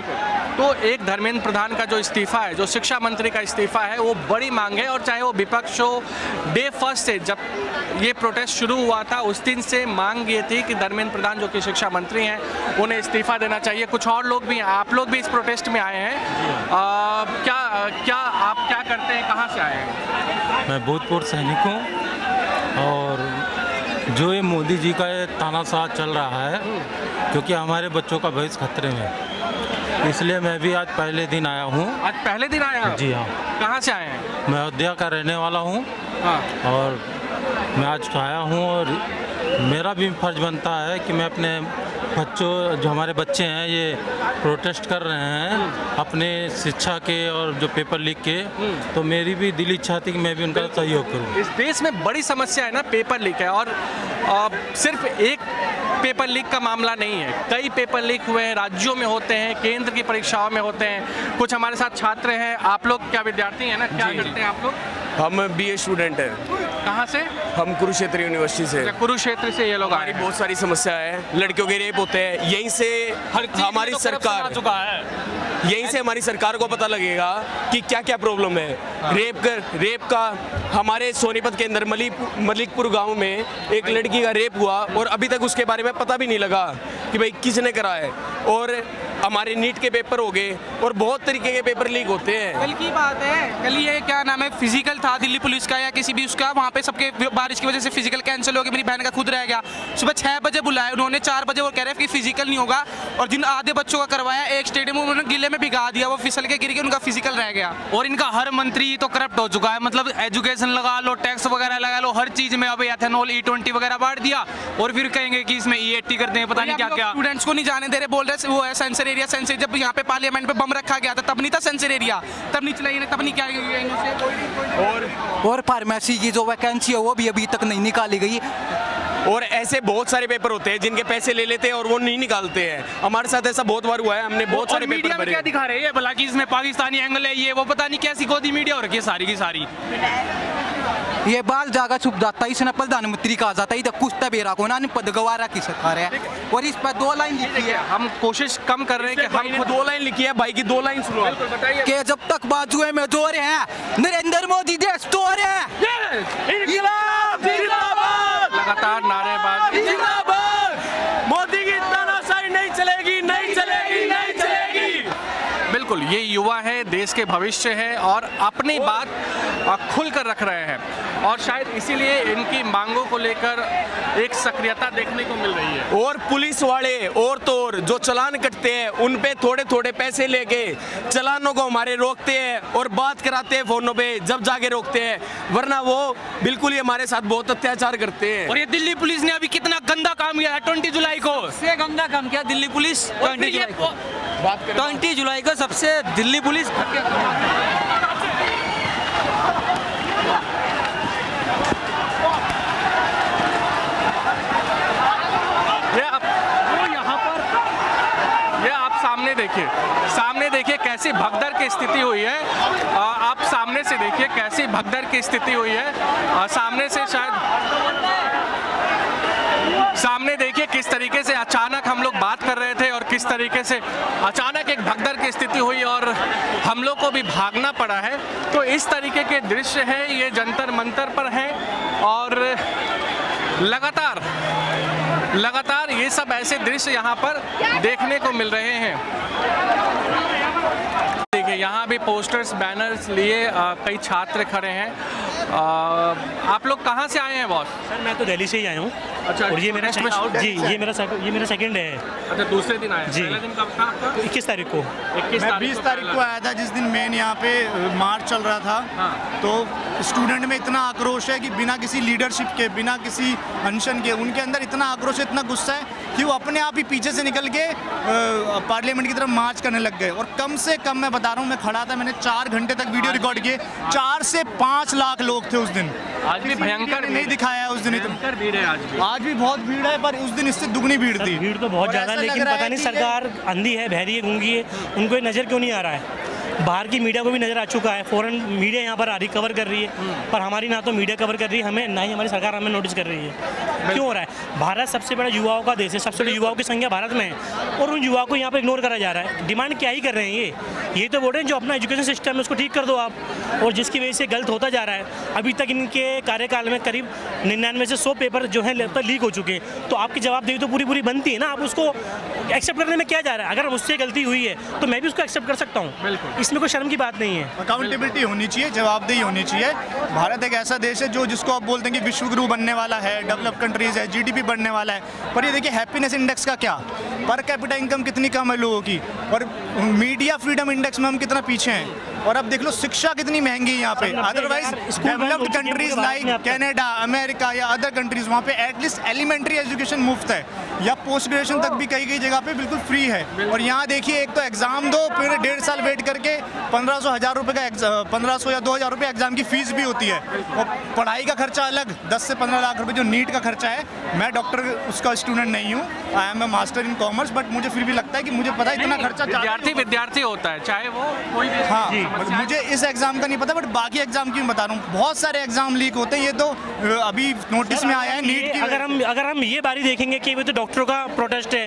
तो एक धर्मेंद्र प्रधान का जो इस्तीफा है, जो शिक्षा मंत्री का इस्तीफा है, वो बड़ी मांग है। और चाहे वो विपक्ष हो, डे फर्स्ट से जब ये प्रोटेस्ट शुरू हुआ था उस दिन से मांग ये थी कि धर्मेंद्र प्रधान जो कि शिक्षा मंत्री हैं, उन्हें इस्तीफा देना चाहिए। कुछ और लोग भी, आप लोग भी इस प्रोटेस्ट में आए हैं। क्या आप क्या करते हैं, कहाँ से आए हैं? मैं भूतपूर्व सैनिक हूँ और जो ये मोदी जी का ये तानाशाह चल रहा है, क्योंकि हमारे बच्चों का भविष्य खतरे में है, इसलिए मैं भी आज पहले दिन आया हूँ। आज पहले दिन आए हैं? जी हाँ। कहाँ से आए हैं? मैं अयोध्या का रहने वाला हूँ हाँ। और मैं आज आया हूँ और मेरा भी फर्ज बनता है कि मैं अपने बच्चों, जो हमारे बच्चे हैं ये प्रोटेस्ट कर रहे हैं अपने शिक्षा के और जो पेपर लीक के, तो मेरी भी दिली इच्छा थी कि मैं भी उनका सहयोग करूँ। इस देश में बड़ी समस्या है ना, पेपर लीक है। और सिर्फ एक पेपर लीक का मामला नहीं है, कई पेपर लीक हुए हैं, राज्यों में होते हैं, केंद्र की परीक्षाओं में होते हैं। कुछ हमारे साथ छात्र हैं। आप लोग क्या विद्यार्थी हैं ना, क्या करते हैं आप लोग? हम BA स्टूडेंट हैं। कहाँ से? हम कुरुक्षेत्र यूनिवर्सिटी से। कुरुक्षेत्र से ये लोग आए हैं। बहुत सारी समस्या है, लड़कियों के रेप होते हैं, यहीं से हमारी सरकार चुका है। यहीं से हमारी सरकार को पता लगेगा कि क्या क्या प्रॉब्लम है। रेप का हमारे सोनीपत के अंदर मलिकपुर गांव में एक लड़की का रेप हुआ और अभी तक उसके बारे में पता भी नहीं लगा कि भाई किसने करा है। और हमारे नीट के पेपर हो गए और बहुत तरीके के पेपर लीक होते हैं। कल की बात है, कल ये क्या नाम है, फिजिकल था दिल्ली पुलिस का या किसी भी उसका, वहाँ पे सबके बारिश की वजह से फिजिकल कैंसिल हो गया। मेरी बहन का खुद रह गया। सुबह 6 बजे बुलाया उन्होंने, 4 बजे वो कह रहे हैं कि फिजिकल नहीं होगा। और जिन आधे बच्चों का करवाया, एक स्टेडियम में उन्होंने गिले में भिगा दिया, वो फिसल के गिर के उनका फिजिकल रह गया। और इनका हर मंत्री तो करप्ट हो चुका है, मतलब एजुकेशन लगा लो, टैक्स वगैरह लगा लो, हर चीज में। अब एथेनॉल E20 वगैरह बांट दिया और फिर कहेंगे कि इसमें E80 करते हैं, पता नहीं क्या क्या। स्टूडेंट्स को नहीं जाने दे रहे, बोल रहे वो है सेंसर एरिया। सेंसर जब यहाँ पे पार्लियामेंट पे बम रखा गया था तब नहीं था सेंसर एरिया, तब नहीं चलाई, तब नहीं क्या। और फार्मेसी की जो वैकेंसी है वो भी अभी तक नहीं निकाली गई। और ऐसे बहुत सारे पेपर होते हैं जिनके पैसे ले लेते हैं और वो नहीं निकालते हैं। हमारे साथ ऐसा बहुत बार हुआ है, हमने बहुत सारे पेपर भरे। क्या दिखा रहे हैं भला कि इसमें पाकिस्तानी एंगल है, ये वो पता नहीं कैसी गोदी मीडिया हो रखी है सारी की सारी। ये बाल जागा छुप जाता है, इसने प्रधानमंत्री कहा जाता है, कुछ तबेरा को ना पद गवारा की सरकार है। और इस पर 2 लाइन लिखी है, हम कोशिश कम कर रहे हैं कि हम 2 लाइन लिखी है, भाई की 2 लाइन सुनो कि जब तक बाजुए में जोर है, नरेंद्र मोदी देश तोड़ है। लगातार नारेबाजी। मोदी की तानाशाही नहीं चलेगी, नहीं चलेगी, नहीं चलेगी। बिल्कुल, ये युवा है, देश के भविष्य है और अपनी बात खुलकर रख रहे हैं और शायद इसीलिए इनकी मांगों को लेकर एक सक्रियता देखने को मिल रही है। और पुलिस वाले और तो और जो चालान कटते हैं उन पे थोड़े थोड़े पैसे लेके चालानों को हमारे रोकते हैं और बात कराते हैं फोनों पे, जब जाके रोकते हैं, वरना वो बिल्कुल ही हमारे साथ बहुत अत्याचार करते हैं। और ये दिल्ली पुलिस ने अभी कितना गंदा काम किया है 20 जुलाई को। सबसे गंदा काम किया दिल्ली पुलिस 20 जुलाई को सबसे दिल्ली पुलिस। सामने देखिए कैसी भगदड़ की स्थिति हुई है। आप सामने से देखिए कैसी भगदड़ की स्थिति हुई है। सामने से सामने देखिए किस तरीके से अचानक हम लोग बात कर रहे थे और किस तरीके से अचानक एक भगदड़ की स्थिति हुई और हम लोग को भी भागना पड़ा है। तो इस तरीके के दृश्य हैं, ये जंतर मंतर पर हैं और लगातार ये सब ऐसे दृश्य यहाँ पर देखने को मिल रहे हैं। देखिए यहाँ भी पोस्टर्स, बैनर्स लिए कई छात्र खड़े हैं। आप लोग कहाँ से आए हैं बॉस? सर मैं तो दिल्ली से ही आया हूँ। अच्छा, और ये मेरा जी ये मेरा सेकंड है। अच्छा, दूसरे दिन आए? जी। पहले दिन कब था आपका? 21 तारीख को। 20 तारीख को आया था, जिस दिन मेन यहाँ पे मार्च चल रहा था। हाँ। तो स्टूडेंट में इतना आक्रोश है कि बिना किसी लीडरशिप के, बिना किसी अनशन के, उनके अंदर इतना आक्रोश है, इतना गुस्सा है कि वो अपने आप ही पीछे से निकल के पार्लियामेंट की तरफ मार्च करने लग गए। और कम से कम मैं बता रहा हूँ, मैं खड़ा था, मैंने 4 घंटे तक वीडियो रिकॉर्ड किए। 4 से 5 लाख लोग थे उस दिन। आज भी भयंकर नहीं दिखाया है उस दिन भयंकर भीड़ है आज भी बहुत भीड़ है, पर उस दिन इससे दुगनी भीड़ थी। भीड़ तो बहुत ज़्यादा, लेकिन पता नहीं सरकार अंधी है, बहरी है, गूंगी है, उनको ये नज़र क्यों नहीं आ रहा है। बाहर की मीडिया को भी नज़र आ चुका है, फॉरेन मीडिया यहाँ पर आ रही, कवर कर रही है, पर हमारी ना तो मीडिया कवर कर रही है हमें, ना ही हमारी सरकार हमें नोटिस कर रही है। क्यों हो रहा है? भारत सबसे बड़ा युवाओं का देश है, सबसे बड़े युवाओं की संख्या भारत में है और उन युवाओं को यहाँ पर इग्नोर करा जा रहा है। डिमांड क्या ही कर रहे हैं ये तो बोल रहे हैं जो अपना एजुकेशन सिस्टम है उसको ठीक कर दो आप, और जिसकी वजह से गलत होता जा रहा है। अभी तक इनके कार्यकाल में करीब 99 से 100 पेपर जो है लैब पर लीक हो चुके हैं। तो आपकी जवाबदेही तो पूरी पूरी बनती है ना, आप उसको एक्सेप्ट करने में क्या जा रहा है? अगर मुझसे गलती हुई है तो मैं भी उसको एक्सेप्ट कर सकता हूँ, बिल्कुल, इसमें कोई शर्म की बात नहीं है। अकाउंटेबिलिटी होनी चाहिए, जवाबदेही होनी चाहिए। भारत एक ऐसा देश है जो जिसको आप बोलते हैं कि विश्व गुरु बनने वाला है, डेवलप कंट्रीज है, जीडीपी बढ़ने वाला है, पर ये देखिए हैप्पीनेस इंडेक्स का क्या, पर कैपिटा इनकम कितनी कम है लोगों की, और मीडिया फ्रीडम इंडेक्स में हम कितना पीछे हैं। और अब देख लो शिक्षा कितनी महंगी है यहाँ पे। Otherwise developed countries like Canada, America या अदर कंट्रीज, वहाँ पे एटलीस्ट एलिमेंट्री एजुकेशन मुफ्त है, या पोस्ट ग्रेजुएशन तक भी कई जगह पे बिल्कुल फ्री है। और यहाँ देखिए एक तो एग्जाम दो, फिर 1.5 साल वेट करके 1500 रुपये का 1500 या 2000 रुपये एग्जाम की फीस भी होती है, और पढ़ाई का खर्चा अलग 10 से 15 लाख रुपए जो नीट का खर्चा है। मैं डॉक्टर उसका स्टूडेंट नहीं हूँ, I am a master in commerce, but मुझे फिर भी लगता है कि मुझे पता है इतना खर्चा विद्यार्थी होता है, चाहे वो कोई भी। हाँ, मुझे इस एग्जाम का नहीं पता, बट बाकी एग्जाम की मैं बता रहा हूँ, बहुत सारे एग्जाम लीक होते हैं। ये तो अभी नोटिस में आया है नीट की। अगर हम ये बारी देखेंगे कि वो तो डॉक्टरों का प्रोटेस्ट है,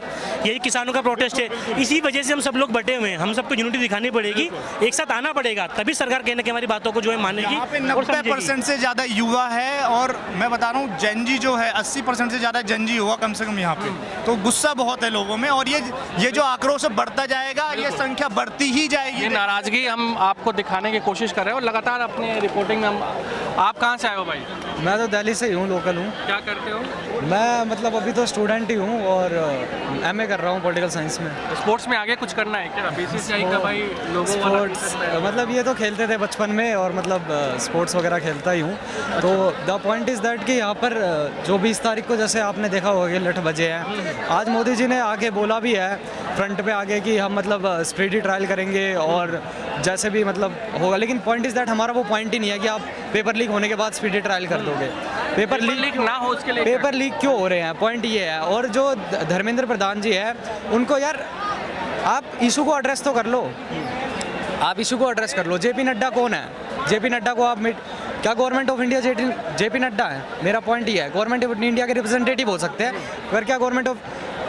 यही किसानों का प्रोटेस्ट है, इसी वजह से हम सब लोग बटे हुए हैं। हम सबको यूनिटी दिखानी पड़ेगी, एक साथ आना पड़ेगा, तभी सरकार कहने की हमारी बातों को जो है मानेगी। यहाँ पे 90% से ज़्यादा युवा है, और मैं बता रहा हूँ जनजी जो है 80% से ज़्यादा जनजी होगा कम से कम यहाँ पे। तो गुस्सा बहुत है लोगों में, और ये जो आक्रोश बढ़ता जाएगा, ये संख्या बढ़ती ही जाएगी। ये नाराजगी हम आपको दिखाने की कोशिश कर रहे हो लगातार अपने रिपोर्टिंग में। आप कहाँ से आए हो भाई? मैं तो दिल्ली से ही हूँ, लोकल हूँ। क्या करते हो? मैं मतलब अभी तो स्टूडेंट ही हूँ, और एमए कर रहा हूँ पॉलिटिकल साइंस में। स्पोर्ट्स में आगे कुछ करना है क्या? बीसीसीआई का भाई लोगों वाला स्पोर्ट्स मतलब ये तो खेलते थे बचपन में, और मतलब स्पोर्ट्स वगैरह खेलता ही हूँ। तो द पॉइंट इज़ दैट कि यहाँ पर जो 20 तारीख को जैसे आपने देखा होगा कि 8 बजे हैं, आज मोदी जी ने आके बोला भी है फ्रंट पे आगे कि हम मतलब स्पीडी ट्रायल करेंगे और जैसे भी मतलब होगा। लेकिन पॉइंट इज़ दैट हमारा वो पॉइंट ही नहीं है कि आप पेपर लीक होने के बाद स्पीडी ट्रायल कर दोगे। पेपर लीक ना हो उसके लिए पेपर लीक क्यों हो रहे हैं, पॉइंट ये है। और जो धर्मेंद्र प्रधान जी है, उनको यार आप इशू को एड्रेस तो कर लो, आप इशू को एड्रेस कर लो। जेपी नड्डा कौन है? जेपी नड्डा को आप क्या government of India JP Nadda है? मेरा पॉइंट ये है, गवर्नमेंट ऑफ इंडिया के रिप्रेजेंटेटिव हो सकते हैं, पर क्या गवर्नमेंट ऑफ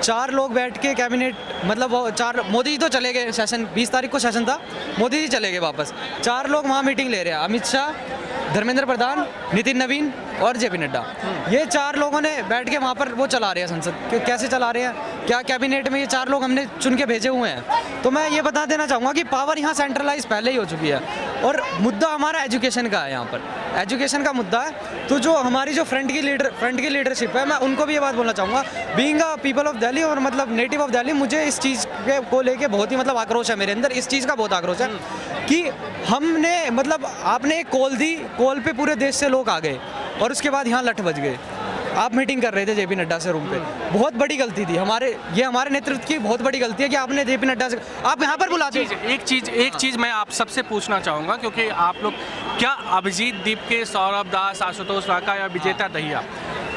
4 लोग बैठ के कैबिनेट मतलब वो 4 मोदी जी तो चले गए, सेशन 20 तारीख को सेशन था, मोदी जी चले गए वापस, 4 लोग वहाँ मीटिंग ले रहे हैं, अमित शाह, धर्मेंद्र प्रधान, नितिन नवीन और जेपी नड्डा। ये 4 लोगों ने बैठ के वहाँ पर वो चला रहे हैं संसद। कैसे चला रहे हैं? क्या कैबिनेट में ये 4 लोग हमने चुन के भेजे हुए हैं? तो मैं ये बता देना चाहूँगा कि पावर यहाँ सेंट्रलाइज पहले ही हो चुकी है, और मुद्दा हमारा एजुकेशन का है, यहाँ पर एजुकेशन का मुद्दा है। तो जो हमारी जो फ्रंट की लीडरशिप है, मैं उनको भी ये बात बोलना चाहूँगा, being a people of Delhi और मतलब नेटिव ऑफ दिल्ली, मुझे इस चीज़ को लेके बहुत ही मतलब आक्रोश है मेरे अंदर। इस चीज़ का बहुत आक्रोश है कि हमने मतलब आपने एक कॉल दी, कॉल पे पूरे देश से लोग आ गए, और उसके बाद यहाँ 8 बज गए। आप मीटिंग कर रहे थे जेपी नड्डा से रूम पे, बहुत बड़ी गलती थी हमारे नेतृत्व की, बहुत बड़ी गलती है कि आपने जेपी नड्डा से आप यहाँ पर बुलाते। एक चीज़ मैं आप सबसे पूछना चाहूँगा, क्योंकि आप लोग क्या अभिजीत दीप के, सौरभ दास, आशुतोष वाका या विजेता दहिया,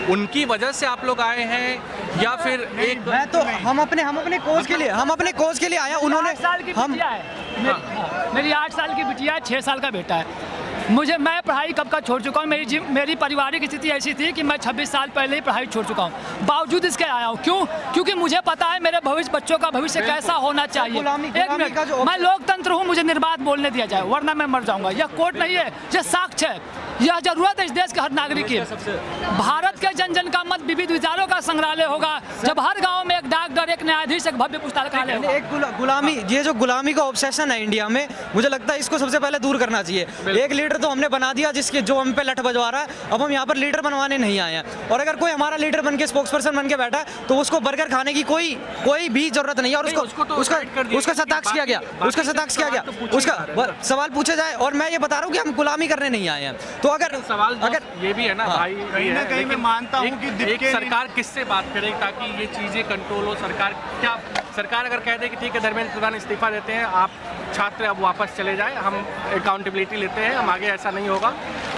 उनकी वजह से आप लोग आए हैं, या फिर एक मैं तो हम अपने कोच के लिए आया। उन्होंने मेरी 8 साल की बिटिया है, 6 साल का बेटा है। मैं पढ़ाई कब का छोड़ चुका हूँ। मेरी पारिवारिक स्थिति ऐसी थी कि मैं 26 साल पहले ही पढ़ाई छोड़ चुका हूँ, बावजूद इसके आया हूँ। क्यों? क्योंकि मुझे पता है मेरे बच्चों का भविष्य कैसा होना चाहिए। एक मिनट, मैं लोकतंत्र हूँ, मुझे निर्बाध बोलने दिया जाए, वरना मैं मर जाऊँगा। यह कोर्ट नहीं है, यह साक्ष्य है, यह जरूरत है इस देश के हर नागरिक की। भारत के जन जन का मत विविध विचारों का संग्रहालय होगा, जब हर गाँव में एक डाकघर, एक न्यायाधीश, एक भव्य पुस्तकालय होगा। एक गुलामी, ये जो गुलामी का ऑब्सेशन है इंडिया में, मुझे लगता है इसको सबसे पहले दूर करना चाहिए। एक लीडर तो हमने बना दिया जिसके जो हम पे लठ बजवा रहा है, अब हम यहाँ पर लीडर बनवाने नहीं आए हैं। और अगर कोई हमारा लीडर बन के स्पोक्सपर्सन बन के बैठा है, तो उसको बर्गर खाने की कोई भी जरूरत नहीं है। और उसका सताक्ष किया गया, उसका सवाल पूछा जाए। और मैं ये बता रहा हूँ कि हम गुलामी करने नहीं आए हैं। तो अगर ये भी है ना भाई, कहीं ना कहीं मैं मानता हूँ कि सरकार किससे बात करे ताकि ये चीज़ें कंट्रोल हो। सरकार अगर कह दे कि ठीक है धर्मेंद्र प्रधान इस्तीफा देते हैं, आप छात्र अब वापस चले जाए, हम अकाउंटेबिलिटी लेते हैं, हम आगे ऐसा नहीं होगा,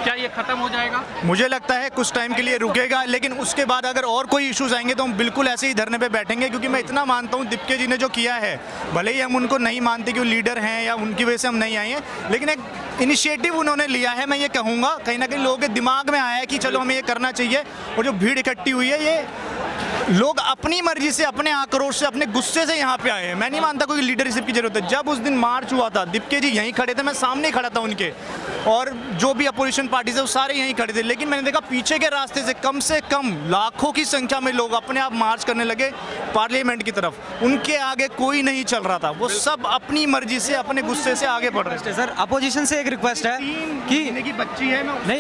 क्या ये खत्म हो जाएगा? मुझे लगता है कुछ टाइम के लिए रुकेगा, लेकिन उसके बाद अगर और कोई इश्यूज आएंगे तो हम बिल्कुल ऐसे ही धरने पे बैठेंगे। क्योंकि मैं इतना मानता हूँ दिप्के जी ने जो किया है, भले ही हम उनको नहीं मानते कि वो लीडर हैं या उनकी वजह से हम नहीं आए हैं, लेकिन एक इनिशिएटिव उन्होंने लिया है। मैं ये कहूँगा कहीं ना कहीं लोगों के दिमाग में आया है कि चलो हमें ये करना चाहिए, और जो भीड़ इकट्ठी हुई है, ये लोग अपनी मर्जी से, अपने आक्रोश से, अपने गुस्से से यहाँ पे आए हैं। मैं नहीं मानता कोई लीडरशिप की जरूरत है। जब उस दिन मार्च हुआ था, दीपके जी यहीं खड़े थे, मैं सामने खड़ा था उनके, और जो भी अपोजिशन पार्टी है वो सारे यहीं खड़े थे। लेकिन मैंने देखा पीछे के रास्ते से कम लाखों की संख्या में लोग अपने आप मार्च करने लगे पार्लियामेंट की तरफ। उनके आगे कोई नहीं चल रहा था, वो सब अपनी मर्जी से, अपने गुस्से से आगे बढ़ रहे थे। सर अपोजिशन से एक रिक्वेस्ट है कि बच्ची है नहीं,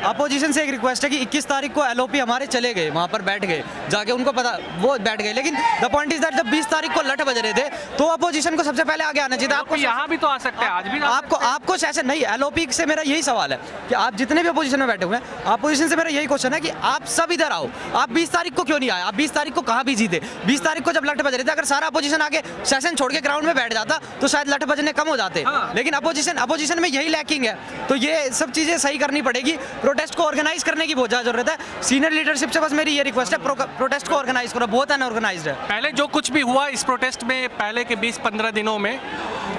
अपोजिशन से एक रिक्वेस्ट है कि 21 तारीख को एलओपी हमारे चले गए, वहाँ पर बैठ गए, जाके उनको पता, वो बैठ गए। लेकिन द पॉइंट इज दैट जब 20 तारीख को लठ बज रहे थे तो अपोजिशन को सबसे पहले आगे आना चाहिए था। आपको यहाँ भी तो आ सकते हैं, आज भी आपको सेशन नहीं, एलओपी से मेरा यही सवाल है कि आप जितने भी अपोजिशन में बैठे हुए हैं, अपोजिशन से मेरा यही क्वेश्चन है कि आप सब इधर आओ। आप 20 तारीख को क्यों नहीं आए? आप 20 तारीख को कहाँ बिजी थे? 20 तारीख को जब लठ बज रहे थे, अगर सारा अपोजिशन आगे सेशन छोड़ के ग्राउंड में बैठ जाता तो शायद लठ बजने कम हो जाते। लेकिन अपोजिशन में यही लैकिंग है। तो ये सब चीजें सही करनी पड़ेगी। प्रोटेस्ट को ऑर्गेनाइज करने की बहुत ज्यादा जरूरत है। सीनियर लीडरशिप से बस मेरी ये रिक्वेस्ट है, प्रोटेस्ट को ऑर्गेनाइज करो, बहुत अनऑर्गेनाइज्ड है। पहले जो कुछ भी हुआ इस प्रोटेस्ट में पहले के 20-15 दिनों में,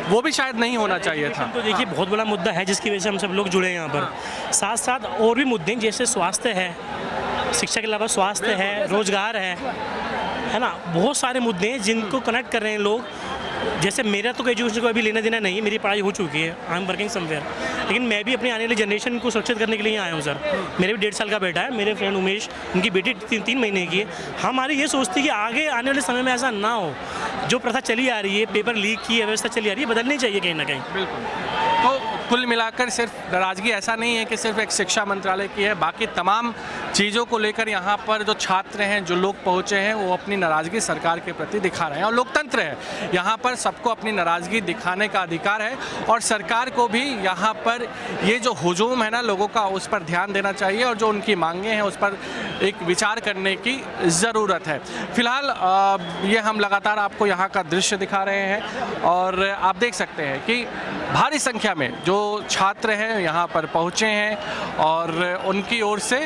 वो भी शायद नहीं होना चाहिए था। तो देखिए बहुत बड़ा मुद्दा है जिसकी वजह से हम सब लोग जुड़े हैं यहाँ पर। साथ साथ और भी मुद्दे जैसे स्वास्थ्य है, शिक्षा के अलावा स्वास्थ्य है, रोजगार है ना, बहुत सारे मुद्दे हैं जिनको कनेक्ट कर रहे हैं लोग। जैसे मेरा तो एजुकेशन को अभी लेना देना नहीं है, मेरी पढ़ाई हो चुकी है, आई एम वर्किंग समवेयर, लेकिन मैं भी अपनी आने वाली जनरेशन को सुरक्षित करने के लिए आया हूँ सर। मेरे भी 1.5 साल का बेटा है, मेरे फ्रेंड उमेश, उनकी बेटी 3 महीने की है। हमारी ये सोचती है कि आगे आने वाले समय में ऐसा ना हो। जो प्रथा चली आ रही है, पेपर लीक की व्यवस्था चली आ रही है, बदलनी चाहिए कहीं ना कहीं। बिल्कुल। तो कुल मिलाकर सिर्फ नाराज़गी ऐसा नहीं है कि सिर्फ एक शिक्षा मंत्रालय की है, बाकी तमाम चीज़ों को लेकर यहाँ पर जो छात्र हैं, जो लोग पहुँचे हैं, वो अपनी नाराज़गी सरकार के प्रति दिखा रहे हैं। और लोकतंत्र है, यहाँ पर सबको अपनी नाराज़गी दिखाने का अधिकार है, और सरकार को भी यहाँ पर ये जो हुजूम है ना लोगों का, उस पर ध्यान देना चाहिए, और जो उनकी मांगें हैं उस पर एक विचार करने की ज़रूरत है। फिलहाल ये हम लगातार आपको यहाँ का दृश्य दिखा रहे हैं, और आप देख सकते हैं कि भारी संख्या में जो छात्र हैं यहाँ पर पहुँचे हैं, और उनकी ओर से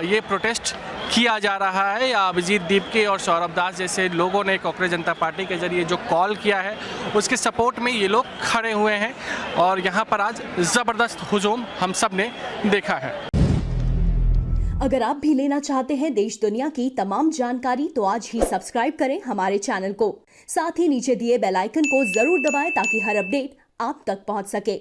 ये प्रोटेस्ट किया जा रहा है। या अभिजीत दीपके और सौरभ दास जैसे लोगों ने कांग्रेस जनता पार्टी के जरिए जो कॉल किया है, उसके सपोर्ट में ये लोग खड़े हुए हैं, और यहाँ पर आज ज़बरदस्त हुजूम हम सब ने देखा है। अगर आप भी लेना चाहते हैं देश दुनिया की तमाम जानकारी, तो आज ही सब्सक्राइब करें हमारे चैनल को। साथ ही नीचे दिए बेल आइकन को जरूर दबाएं ताकि हर अपडेट आप तक पहुंच सके।